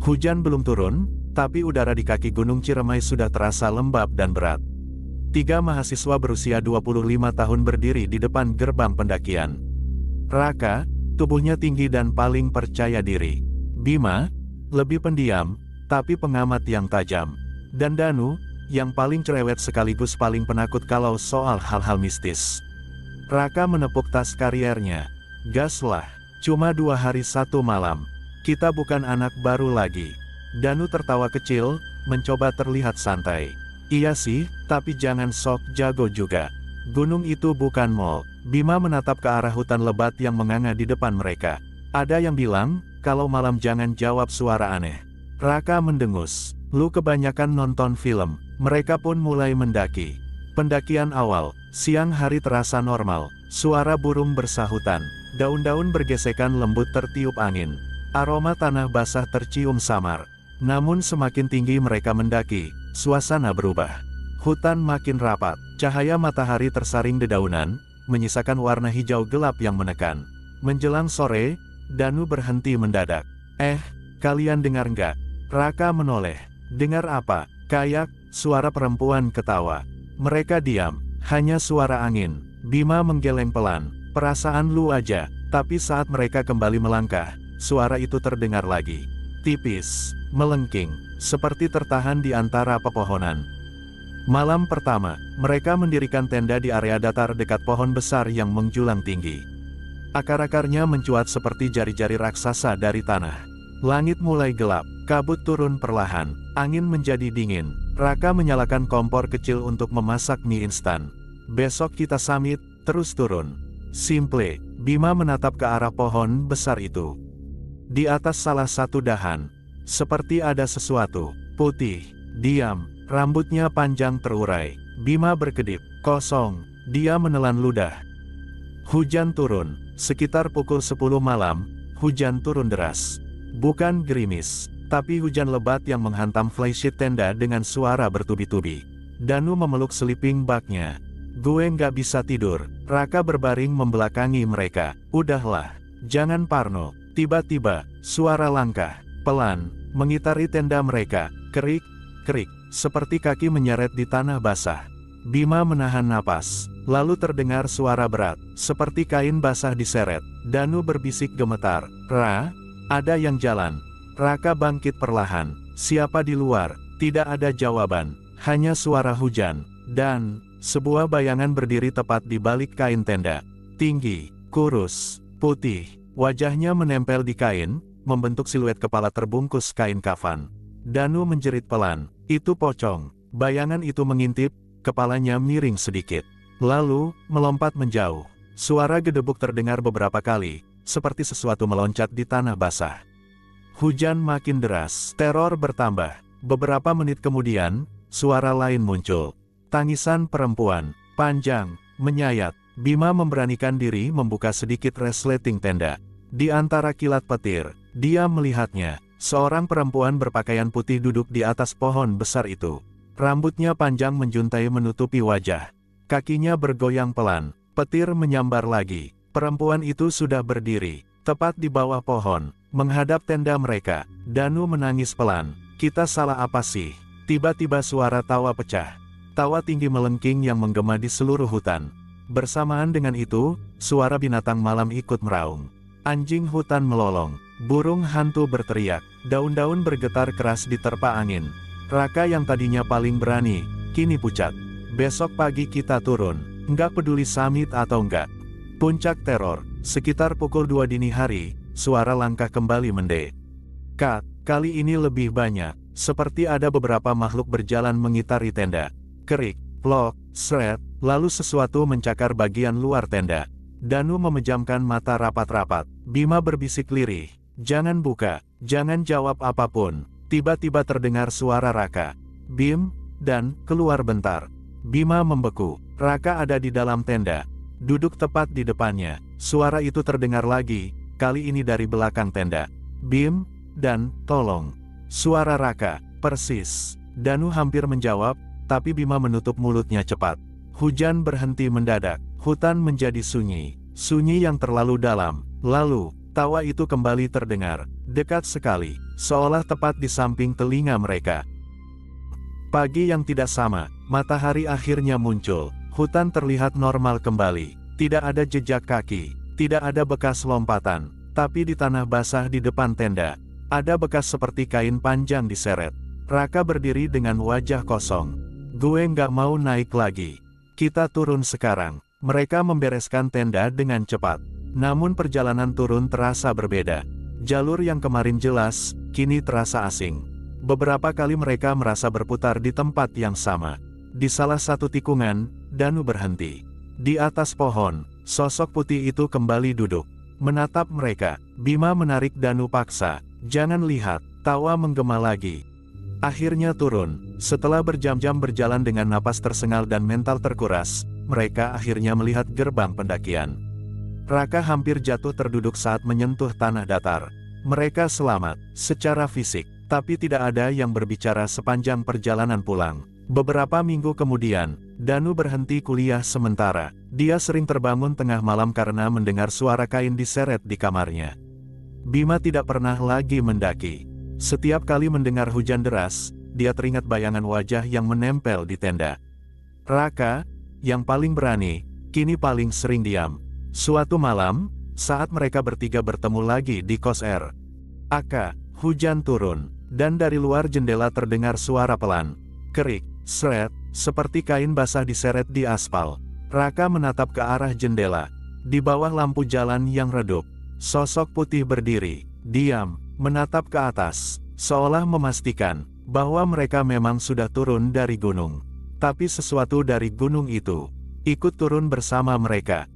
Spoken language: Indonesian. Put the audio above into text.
Hujan belum turun, tapi udara di kaki Gunung Ciremai sudah terasa lembab dan berat. 3 mahasiswa berusia 25 tahun berdiri di depan gerbang pendakian. Raka, tubuhnya tinggi dan paling percaya diri. Bima, lebih pendiam, tapi pengamat yang tajam. Dan Danu, yang paling cerewet sekaligus paling penakut kalau soal hal-hal mistis. Raka menepuk tas kariernya. Gaslah, cuma 2 hari 1 malam. Kita bukan anak baru lagi. Danu tertawa kecil, mencoba terlihat santai. Iya sih, tapi jangan sok jago juga. Gunung itu bukan mall. Bima menatap ke arah hutan lebat yang menganga di depan mereka. Ada yang bilang, kalau malam jangan jawab suara aneh. Raka mendengus. Lu kebanyakan nonton film. Mereka pun mulai mendaki. Pendakian awal, siang hari terasa normal. Suara burung bersahutan. Daun-daun bergesekan lembut tertiup angin. Aroma tanah basah tercium samar. Namun semakin tinggi mereka mendaki, suasana berubah. Hutan makin rapat, cahaya matahari tersaring dedaunan, menyisakan warna hijau gelap yang menekan. Menjelang sore, Danu berhenti mendadak. Kalian dengar nggak? Raka menoleh. Dengar apa? Kayak, suara perempuan ketawa. Mereka diam, hanya suara angin. Bima menggeleng pelan. Perasaan lu aja. Tapi saat mereka kembali melangkah, suara itu terdengar lagi. Tipis, melengking, seperti tertahan di antara pepohonan. Malam pertama, mereka mendirikan tenda di area datar dekat pohon besar yang menjulang tinggi. Akar-akarnya mencuat seperti jari-jari raksasa dari tanah. Langit mulai gelap, kabut turun perlahan, angin menjadi dingin. Raka menyalakan kompor kecil untuk memasak mie instan. Besok kita summit, terus turun. Simple, Bima menatap ke arah pohon besar itu. Di atas salah satu dahan, seperti ada sesuatu, putih, diam, rambutnya panjang terurai. Bima berkedip, kosong, dia menelan ludah. Hujan turun, sekitar pukul 10 malam, hujan turun deras. Bukan gerimis, tapi hujan lebat yang menghantam flysheet tenda dengan suara bertubi-tubi. Danu memeluk sleeping bagnya. Gue nggak bisa tidur. Raka berbaring membelakangi mereka. Udahlah, jangan parno. Tiba-tiba, suara langkah, pelan, mengitari tenda mereka. Kerik, kerik, seperti kaki menyeret di tanah basah. Bima menahan napas, lalu terdengar suara berat, seperti kain basah diseret. Danu berbisik gemetar, "Ra, ada yang jalan." Raka bangkit perlahan. Siapa di luar? Tidak ada jawaban, hanya suara hujan, dan sebuah bayangan berdiri tepat di balik kain tenda. Tinggi, kurus, putih. Wajahnya menempel di kain, membentuk siluet kepala terbungkus kain kafan. Danu menjerit pelan. Itu pocong. Bayangan itu mengintip, kepalanya miring sedikit. Lalu, melompat menjauh. Suara gedebuk terdengar beberapa kali, seperti sesuatu meloncat di tanah basah. Hujan makin deras, teror bertambah. Beberapa menit kemudian, suara lain muncul. Tangisan perempuan, panjang, menyayat. Bima memberanikan diri membuka sedikit resleting tenda. Di antara kilat petir, dia melihatnya. Seorang perempuan berpakaian putih duduk di atas pohon besar itu. Rambutnya panjang menjuntai menutupi wajah. Kakinya bergoyang pelan. Petir menyambar lagi. Perempuan itu sudah berdiri, tepat di bawah pohon, menghadap tenda mereka. Danu menangis pelan. Kita salah apa sih? Tiba-tiba suara tawa pecah. Tawa tinggi melengking yang menggema di seluruh hutan. Bersamaan dengan itu, suara binatang malam ikut meraung. Anjing hutan melolong, burung hantu berteriak, daun-daun bergetar keras diterpa angin. Raka yang tadinya paling berani, kini pucat. Besok pagi kita turun, nggak peduli summit atau enggak. Puncak teror, sekitar pukul 2 dini hari, suara langkah kembali mendekat. Kali ini lebih banyak, seperti ada beberapa makhluk berjalan mengitari tenda. Kerik, plok, sret, lalu sesuatu mencakar bagian luar tenda. Danu memejamkan mata rapat-rapat. Bima berbisik lirih. Jangan buka, jangan jawab apapun. Tiba-tiba terdengar suara Raka. Bim, dan, keluar bentar. Bima membeku. Raka ada di dalam tenda. Duduk tepat di depannya. Suara itu terdengar lagi, kali ini dari belakang tenda. Bim, dan, tolong. Suara Raka, persis. Danu hampir menjawab, tapi Bima menutup mulutnya cepat. Hujan berhenti mendadak, hutan menjadi sunyi. Sunyi yang terlalu dalam. Lalu, Tawa itu kembali terdengar, dekat sekali, seolah tepat di samping telinga mereka. Pagi yang tidak sama, matahari akhirnya muncul, hutan terlihat normal kembali, tidak ada jejak kaki, tidak ada bekas lompatan, tapi di tanah basah di depan tenda, ada bekas seperti kain panjang diseret. Raka berdiri dengan wajah kosong. Gue nggak mau naik lagi. Kita turun sekarang. Mereka membereskan tenda dengan cepat. Namun perjalanan turun terasa berbeda. Jalur yang kemarin jelas, kini terasa asing. Beberapa kali mereka merasa berputar di tempat yang sama. Di salah satu tikungan, Danu berhenti. Di atas pohon, sosok putih itu kembali duduk. Menatap mereka, Bima menarik Danu paksa. Jangan lihat, tawa menggema lagi. Akhirnya turun, setelah berjam-jam berjalan dengan napas tersengal dan mental terkuras, mereka akhirnya melihat gerbang pendakian. Raka hampir jatuh terduduk saat menyentuh tanah datar. Mereka selamat, secara fisik, tapi tidak ada yang berbicara sepanjang perjalanan pulang. Beberapa minggu kemudian, Danu berhenti kuliah sementara. Dia sering terbangun tengah malam karena mendengar suara kain diseret di kamarnya. Bima tidak pernah lagi mendaki. Setiap kali mendengar hujan deras, dia teringat bayangan wajah yang menempel di tenda. Raka, yang paling berani, kini paling sering diam. Suatu malam, saat mereka bertiga bertemu lagi di kos Aka, hujan turun, dan dari luar jendela terdengar suara pelan. Kerik, seret, seperti kain basah diseret di aspal. Raka menatap ke arah jendela. Di bawah lampu jalan yang redup, sosok putih berdiri, diam, menatap ke atas, seolah memastikan bahwa mereka memang sudah turun dari gunung. Tapi sesuatu dari gunung itu ikut turun bersama mereka.